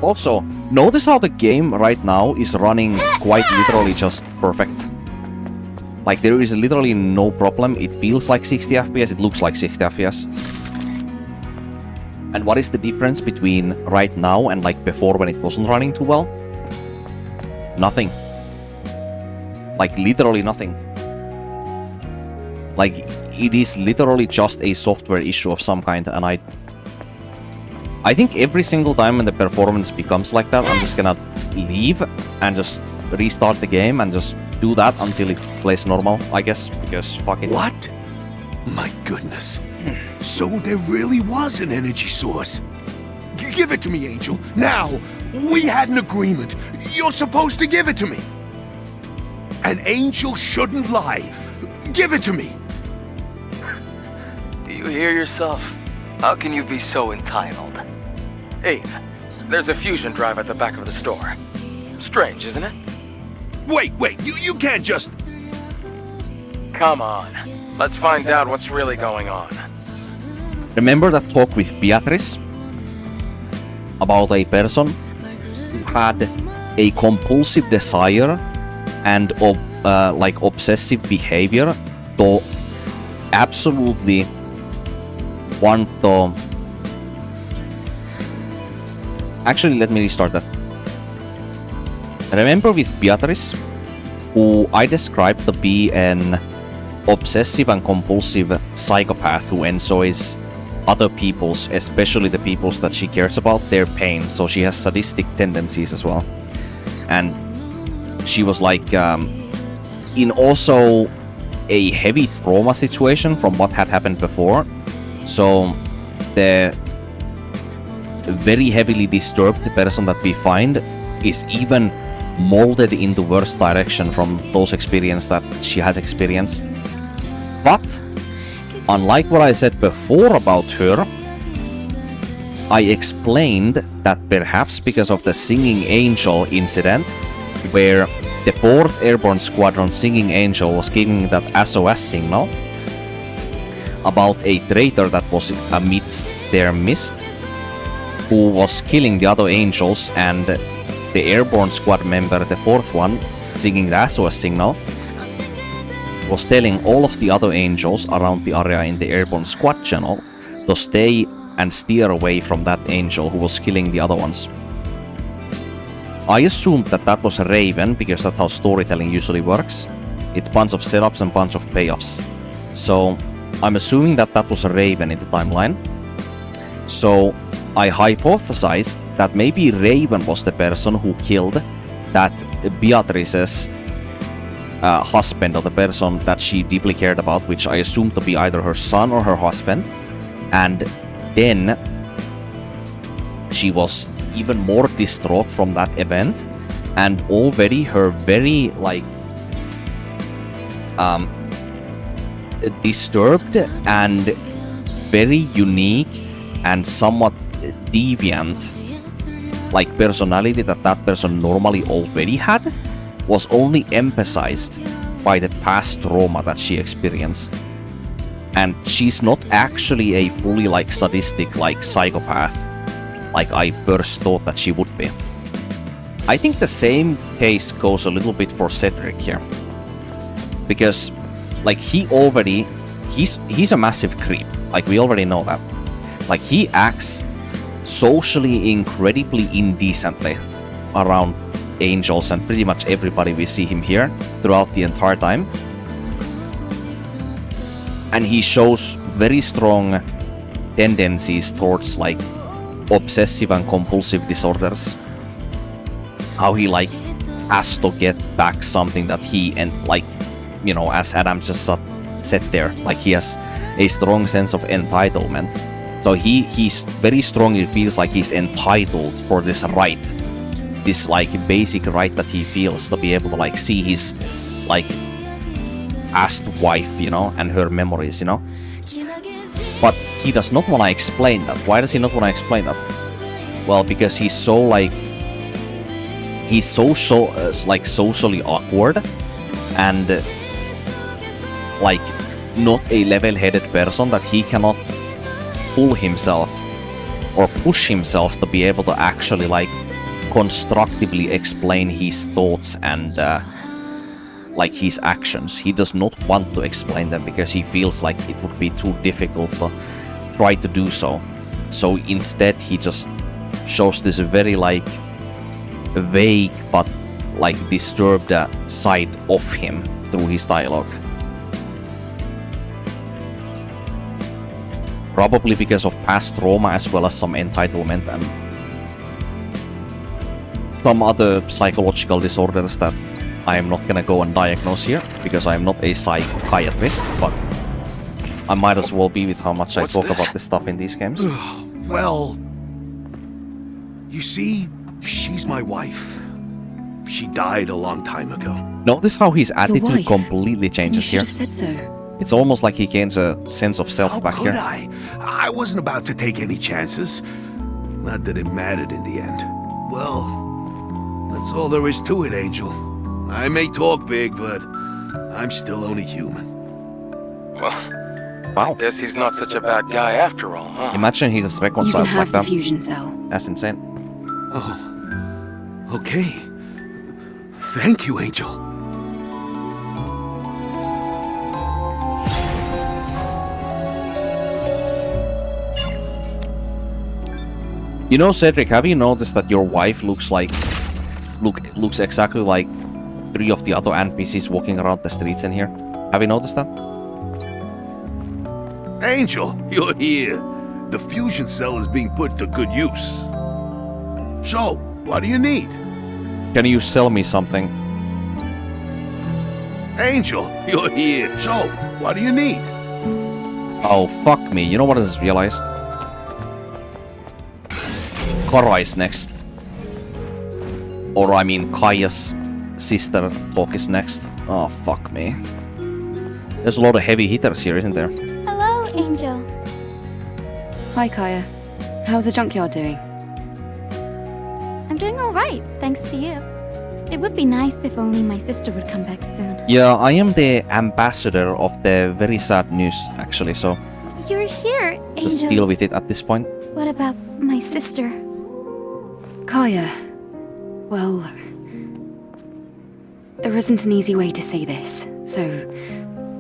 Also, notice how the game right now is running quite literally just perfect. Like, there is literally no problem. It feels like 60 FPS, it looks like 60 FPS. And what is the difference between right now and like before when it wasn't running too well? Nothing. Like, literally nothing. Like, it is literally just a software issue of some kind, and I think every single time when the performance becomes like that, I'm just gonna leave and just restart the game and just do that until it plays normal, I guess, because fuck it. What? My goodness. So there really was an energy source. Give it to me, Angel. Now! We had an agreement. You're supposed to give it to me. An angel shouldn't lie. Give it to me. Do you hear yourself? How can you be so entitled? Abe, there's a fusion drive at the back of the store. Strange, isn't it? Wait, you can't just... Come on. Let's find out what's really going on. Remember that talk with Beatrice? About a person who had a compulsive desire and like obsessive behavior to absolutely want to... Actually, let me restart that. Remember with Beatrice, who I described to be an obsessive and compulsive psychopath who enjoys other people's, especially the people's that she cares about, their pain, so she has sadistic tendencies as well. And she was like in also a heavy trauma situation from what had happened before, so the very heavily disturbed person that we find is even molded into worse direction from those experiences that she has experienced. But unlike what I said before about her, I explained that perhaps because of the singing angel incident, where the 4th Airborne Squadron singing angel was giving that SOS signal about a traitor that was amidst their midst, who was killing the other angels, and the airborne squad member, the 4th one, singing the SOS signal, was telling all of the other angels around the area in the airborne squad channel to stay and steer away from that angel who was killing the other ones. I assumed that that was a Raven, because that's how storytelling usually works. It's a bunch of setups and bunch of payoffs. So I'm assuming that that was a Raven in the timeline. So I hypothesized that maybe Raven was the person who killed that Beatrice's husband, or the person that she deeply cared about, which I assumed to be either her son or her husband. And then she was even more distraught from that event, and already her very like disturbed and very unique and somewhat deviant like personality that that person normally already had was only emphasized by the past trauma that she experienced. And she's not actually a fully like sadistic like psychopath like I first thought that she would be. I think the same case goes a little bit for Cedric here, because like he's a massive creep, like we already know that. Like he acts socially incredibly indecently around angels and pretty much everybody we see him here throughout the entire time. And he shows very strong tendencies towards like obsessive and compulsive disorders. How he like has to get back something that he, and like, you know, as Adam just said there, like he has a strong sense of entitlement. So he's very strongly feels like he's entitled for this right, this like basic right that he feels to be able to like see his like past wife, you know, and her memories, you know. But he does not want to explain that. Why does he not want to explain that? Well, because he's so like like socially awkward and like not a level-headed person, that he cannot pull himself or push himself to be able to actually like constructively explain his thoughts and like his actions. He does not want to explain them because he feels like it would be too difficult to try to do so. So instead he just shows this very like vague but like disturbed side of him through his dialogue. Probably because of past trauma as well as some entitlement and some other psychological disorders that I am not gonna go and diagnose here because I am not a psychiatrist, but I might as well be with how much I talk about this stuff in these games. Well, you see, she's my wife. She died a long time ago. Notice how his attitude completely changes you here. should have said so. It's almost like he gains a sense of self How back could here. I wasn't about to take any chances. Not that it mattered in the end. Well, that's all there is to it, Angel. I may talk big, but I'm still only human. Well, Wow. guess he's not such a bad guy after all, huh? Imagine he just You can reconciles like have the that. fusion cell. That's insane. Oh, okay. Thank you, Angel. You know, Cedric, have you noticed that your wife looks exactly like 3 of the other NPCs walking around the streets in here? Have you noticed that? Angel, you're here. The fusion cell is being put to good use. So, what do you need? Can you sell me something? Angel, you're here. So, what do you need? Oh, fuck me. You know what I just realized? Kara is next. Or I mean Kaya's sister talk is next. Oh, fuck me. There's a lot of heavy hitters here, isn't there? Hello, Angel. Hi, Kaya. How's the junkyard doing? I'm doing all right, thanks to you. It would be nice if only my sister would come back soon. Yeah, I am the ambassador of the very sad news, actually, so You're here, just Angel. deal with it at this point. What about my sister? Kaya. Well, there isn't an easy way to say this, so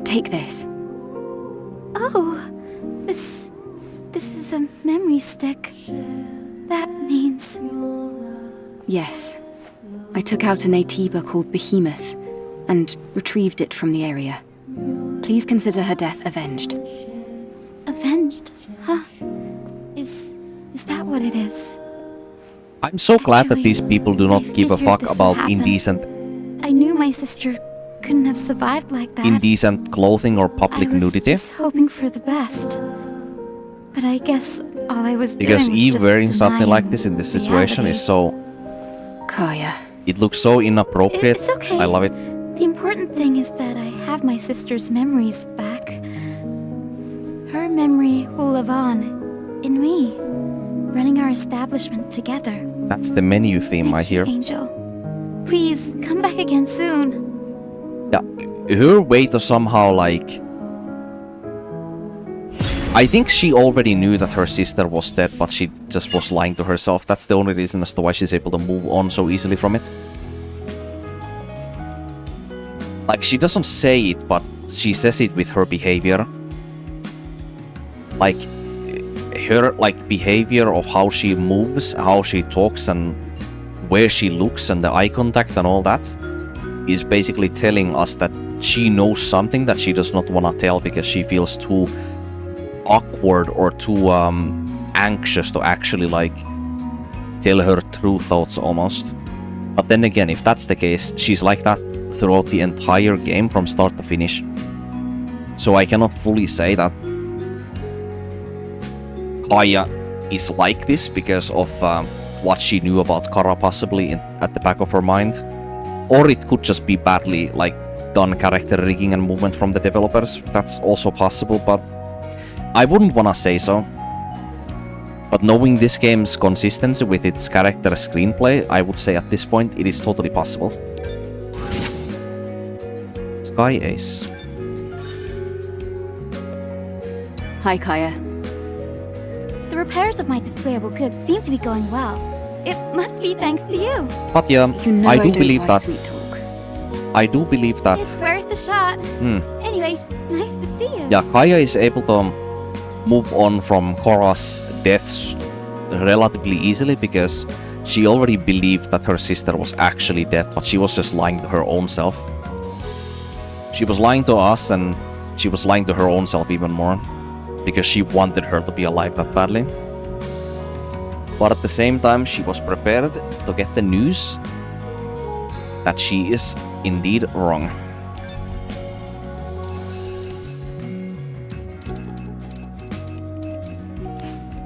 take this. Oh, this is a memory stick. That means... Yes. I took out an ATIBA called Behemoth and retrieved it from the area. Please consider her death avenged. Avenged? Huh? Is that what it is? I'm so glad that Actually, these people do not I give a figured fuck this would about happen. indecent I knew my sister couldn't have survived like that. clothing or public I was nudity. just hoping for the best. But I guess all I was Because doing was Eve just wearing something like denying this in this situation reality. is so... Kaya. It looks so inappropriate. It's okay. I love it. The important thing is that I have my sister's memories back. Her memory will live on in me, running our establishment together. That's the menu theme I Thank you, hear. Angel. Please come back again soon. Yeah, her way to somehow like... I think she already knew that her sister was dead, but she just was lying to herself. That's the only reason as to why she's able to move on so easily from it. Like, she doesn't say it, but she says it with her behavior. Like, her, like, behavior of how she moves, how she talks, and where she looks, and the eye contact and all that, is basically telling us that she knows something that she does not want to tell because she feels too awkward or too anxious to actually like tell her true thoughts almost. But then again, if that's the case, she's like that throughout the entire game from start to finish. So I cannot fully say that Kaya is like this because of what she knew about Kara possibly at the back of her mind. Or it could just be badly like done character rigging and movement from the developers. That's also possible, but I wouldn't wanna say so. But knowing this game's consistency with its character screenplay, I would say at this point it is totally possible. Sky Ace. Hi, Kaya. The repairs of my displayable goods seem to be going well. it must be thanks to you. But yeah, You know I do don't believe buy that. sweet talk. I do believe that. It's worth a shot. Anyway, nice to see you. Yeah, Kaya is able to move on from Korra's deaths relatively easily because she already believed that her sister was actually dead, but she was just lying to her own self. She was lying to us, and she was lying to her own self even more because she wanted her to be alive that badly. But at the same time, she was prepared to get the news that she is indeed wrong.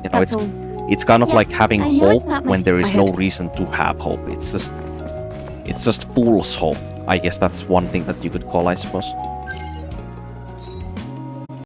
You know, That's all. it's kind of Yes, like having I know it's hope not my- when there is I no hope so. reason to have hope. It's just fool's hope. I guess that's one thing that you could call, I suppose.